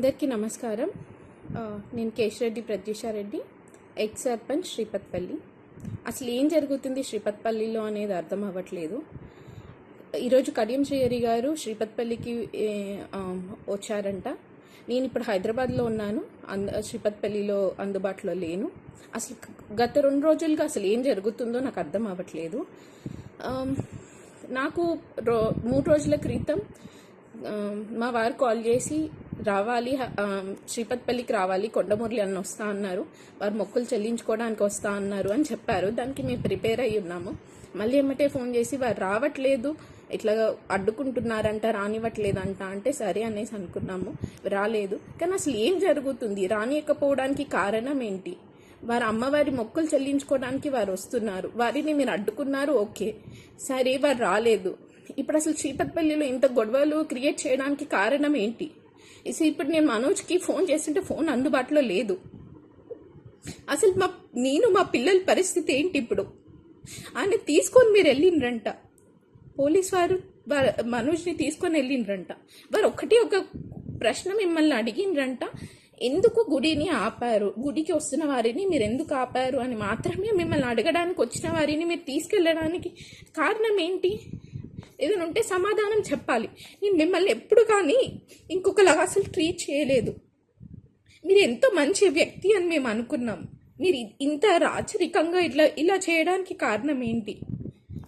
అందరికీ నమస్కారం. నేను కేశరెడ్డి ప్రత్యూషారెడ్డి, ఎక్స్ సర్పంచ్ శ్రీపతిపల్లి. అసలు ఏం జరుగుతుంది శ్రీపతిపల్లిలో అనేది అర్థం అవ్వట్లేదు. ఈరోజు కడియం శ్రీహరి గారు శ్రీపతిపల్లికి వచ్చారంట. నేను ఇప్పుడు హైదరాబాద్లో ఉన్నాను, శ్రీపతిపల్లిలో అందుబాటులో లేను. అసలు గత 2 రోజులుగా అసలు ఏం జరుగుతుందో నాకు అర్థం అవ్వట్లేదు. నాకు 3 రోజుల క్రితం మా వారు కాల్ చేసి రావాలి, శ్రీపతిపల్లికి రావాలి, కొండమురళి అన్న వస్తా అన్నారు, వారు మొక్కులు చెల్లించుకోవడానికి వస్తా అన్నారు అని చెప్పారు. దానికి మేము ప్రిపేర్ అయ్యి ఉన్నాము. మళ్ళీ ఏమంటే ఫోన్ చేసి వారు రావట్లేదు, ఇట్లా అడ్డుకుంటున్నారంట, రానివ్వట్లేదంట అంటే సరే అనేసి అనుకున్నాము. రాలేదు. కానీ అసలు ఏం జరుగుతుంది, రానియకపోవడానికి కారణం ఏంటి? వారు అమ్మవారి మొక్కులు చెల్లించుకోవడానికి వారు వస్తున్నారు, వారిని మీరు అడ్డుకున్నారు, ఓకే సరే, వారు రాలేదు. ఇప్పుడు అసలు శ్రీపతిపల్లిలో ఇంత గొడవలు క్రియేట్ చేయడానికి కారణం ఏంటి? ఇప్పుడు నేను మనోజ్కి ఫోన్ చేస్తుంటే ఫోన్ అందుబాటులో లేదు. అసలు నేను మా పిల్లల పరిస్థితి ఏంటి ఇప్పుడు? ఆయన తీసుకొని మీరు వెళ్ళిండ్రంట, పోలీస్ వారు మనోజ్ని తీసుకొని వెళ్ళిండ్రంట. వారు ఒక ప్రశ్న మిమ్మల్ని అడిగిండ్రంట, ఎందుకు గుడిని ఆపారు, గుడికి వస్తున్న వారిని మీరు ఎందుకు ఆపారు అని మాత్రమే మిమ్మల్ని అడగడానికి వచ్చిన వారిని మీరు తీసుకెళ్ళడానికి కారణం ఏంటి? ఏదైనా ఉంటే సమాధానం చెప్పాలి. నేను మిమ్మల్ని ఎప్పుడు కానీ ఇంకొకలాగా అసలు ట్రీట్ చేయలేదు. మీరు ఎంతో మంచి వ్యక్తి అని మేము అనుకున్నాం. మీరు ఇంత రాచరికంగా ఇలా చేయడానికి కారణం ఏంటి?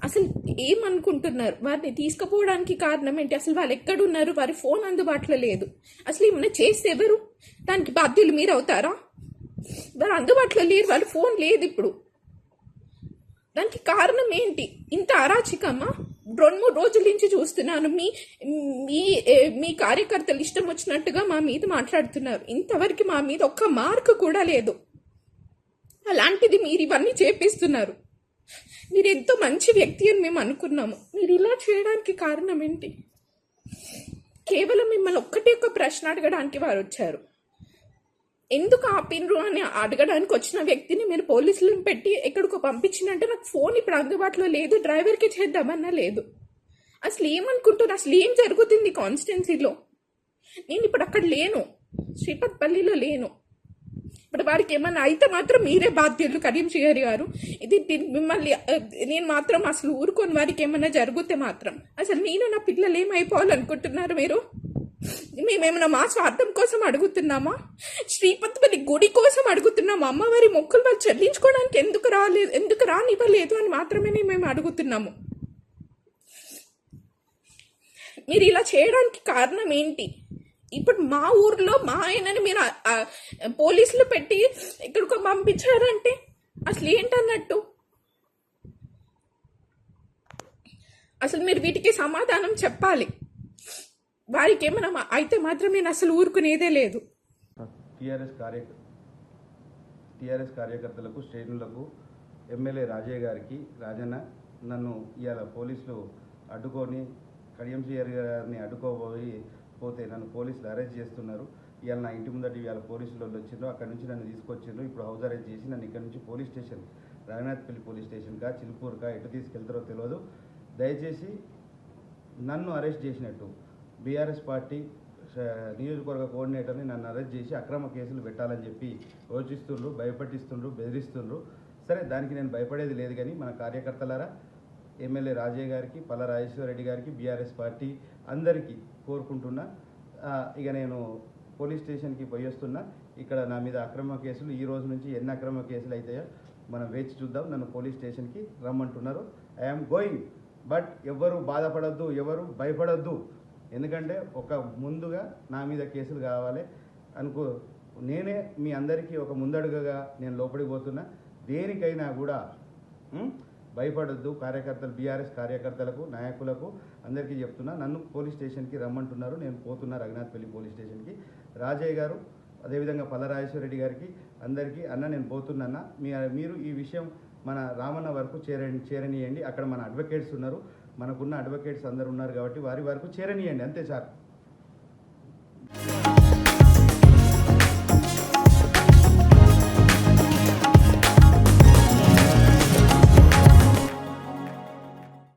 అసలు ఏమనుకుంటున్నారు? వారిని తీసుకుపోవడానికి కారణం ఏంటి? అసలు వాళ్ళు ఎక్కడున్నారు? వారి ఫోన్ అందుబాటులో లేదు. అసలు ఏమన్నా చేస్తే ఎవరు దానికి బాధ్యులు? మీరు అవుతారా? వారు అందుబాటులో లేరు, వాళ్ళ ఫోన్ లేదు ఇప్పుడు. దానికి కారణం ఏంటి? ఇంత అరాచకమా? 2-3 రోజుల నుంచి చూస్తున్నాను, మీ కార్యకర్తలు ఇష్టం వచ్చినట్టుగా మా మీద మాట్లాడుతున్నారు. ఇంతవరకు మా మీద ఒక్క మార్క్ కూడా లేదు. అలాంటిది మీరు ఇవన్నీ చేపిస్తున్నారు. మీరు ఎంతో మంచి వ్యక్తి అని మేము అనుకున్నాము. మీరు ఇలా చేయడానికి కారణం ఏంటి? కేవలం మిమ్మల్ని ఒక్క ప్రశ్న అడగడానికి వారు వచ్చారు. ఎందుకు ఆపినరు అని అడగడానికి వచ్చిన వ్యక్తిని మీరు పోలీసులను పెట్టి ఎక్కడికో పంపించినట్టు నాకు ఫోన్ ఇప్పుడు అందుబాటులో లేదు, డ్రైవర్కి చేద్దామన్నా లేదు. అసలు ఏమనుకుంటున్నారు? అసలు ఏం జరుగుతుంది కాన్స్టిట్యున్సీలో? నేను ఇప్పుడు అక్కడ లేను, శ్రీపతిపల్లిలో లేను. ఇప్పుడు వారికి ఏమన్నా అయితే మాత్రం మీరే బాధ్యులు, కడియం శ్రీహరి గారు. మిమ్మల్ని నేను మాత్రం అసలు ఊరుకొని వారికి ఏమన్నా జరిగితే మాత్రం అసలు నేను నా పిల్లలు ఏమైపోవాలనుకుంటున్నారు మీరు? మేమేమన్నా మా స్వార్థం కోసం అడుగుతున్నామా? శ్రీపతిపల్లి గుడి కోసం అడుగుతున్నాము. అమ్మవారి మొక్కులు వాళ్ళు చెల్లించుకోవడానికి ఎందుకు రానివ్వలేదు అని మాత్రమే మేము అడుగుతున్నాము. మీరు ఇలా చేయడానికి కారణం ఏంటి? ఇప్పుడు మా ఊర్లో మా ఆయనని మీరు పోలీసులు పెట్టి ఎక్కడికో పంపించారంటే అసలు ఏంటన్నట్టు? అసలు మీరు వీటికి సమాధానం చెప్పాలి. వారికి ఏమైనా అయితే మాత్రం నేను అసలు ఊరుకునేదే లేదు. టీఆర్ఎస్ కార్యకర్తలకు, శ్రేణులకు, ఎమ్మెల్యే రాజయ్య గారికి, రాజన్న నన్ను ఇవాళ పోలీసులు అడ్డుకొని కడియం శ్రీహరి గారిని పోతే నన్ను పోలీసులు అరెస్ట్ చేస్తున్నారు. ఇవాళ నా ఇంటి ముందట ఇవాళ పోలీసులు వచ్చిండ్రు, అక్కడ నుంచి నన్ను తీసుకొచ్చిండ్రు. ఇప్పుడు హౌస్ అరెస్ట్ చేసి నన్ను ఇక్కడ నుంచి పోలీస్ స్టేషన్, రఘునాథ్పల్లి పోలీస్ స్టేషన్కా చిలుకూరుకా ఎటు తీసుకెళ్తారో తెలియదు. దయచేసి నన్ను అరెస్ట్ చేసినట్టు బీఆర్ఎస్ పార్టీ నియోజకవర్గ కోఆర్డినేటర్ని నన్ను అరెస్ట్ చేసి అక్రమ కేసులు పెట్టాలని చెప్పి యోచిస్తుండ్రు, భయపట్టిస్తుండ్రు, బెదిరిస్తుండ్రు. సరే, దానికి నేను భయపడేది లేదు. కానీ మన కార్యకర్తలారా, ఎమ్మెల్యే రాజయ్య గారికి, పల్ల రాజేశ్వరరెడ్డి గారికి, బీఆర్ఎస్ పార్టీ అందరికీ కోరుకుంటున్నా, ఇక నేను పోలీస్ స్టేషన్కి పోయేస్తున్నా. ఇక్కడ నా మీద అక్రమ కేసులు ఈ రోజు నుంచి ఎన్ని అక్రమ కేసులు అవుతాయో మనం వేచి చూద్దాం. నన్ను పోలీస్ స్టేషన్కి రమ్మంటున్నారు. I'm going. బట్ ఎవరు బాధపడద్దు, ఎవరు భయపడద్దు. ఎందుకంటే ముందుగా నా మీద కేసులు కావాలి నేనే మీ అందరికీ ఒక ముందడుగుగా నేను లోపలికి పోతున్నా. దేనికైనా కూడా భయపడద్దు. కార్యకర్తలు, బీఆర్ఎస్ కార్యకర్తలకు, నాయకులకు అందరికీ చెప్తున్నా. నన్ను పోలీస్ స్టేషన్కి రమ్మంటున్నారు. నేను పోతున్నా రఘునాథ్పల్లి పోలీస్ స్టేషన్కి. రాజయ్య గారు, అదేవిధంగా పల్ల రాజేశ్వరరెడ్డి గారికి అందరికీ, అన్న నేను పోతున్నా, మీరు ఈ విషయం మన రామన్న వరకు చేరనియండి. అక్కడ మన అడ్వకేట్స్ ఉన్నారు, మనకున్న అడ్వకేట్స్ అందరు ఉన్నారు కాబట్టి వారి వరకు చేరనియండి, అంతే సార్.